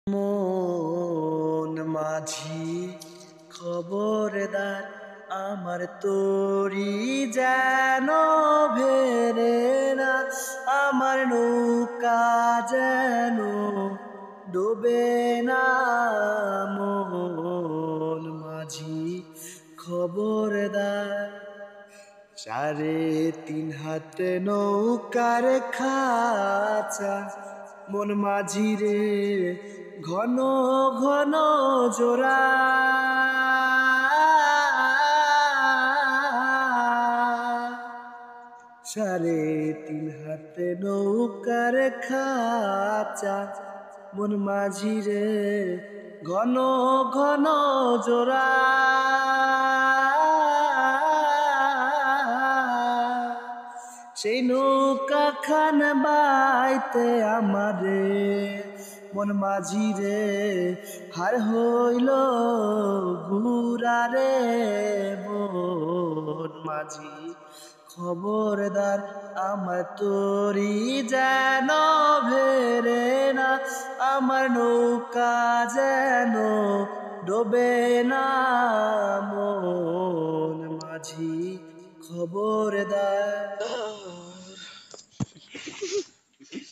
মন মাঝি খবরদার, আমার তরি যেন ভেরে না, আমার নৌকা যেন ডোবে না। মন মাঝি খবরদার, 3.5 হাত নৌকার খাঁচা, মন মাঝি রে ঘন ঘন জোড়া। 3.5 হাত নৌকার খাঁচা, মন মাঝি রে ঘন ঘন জোড়া। সেই নৌকা খান বাইতে আমারে মন মাঝি রে হার হইল গুড়া রে। মন মাঝি খবরদার, আমার তরি যেন ভেরে না, আমার নৌকা যেন ডোবে না। মন মাঝি খবরদার।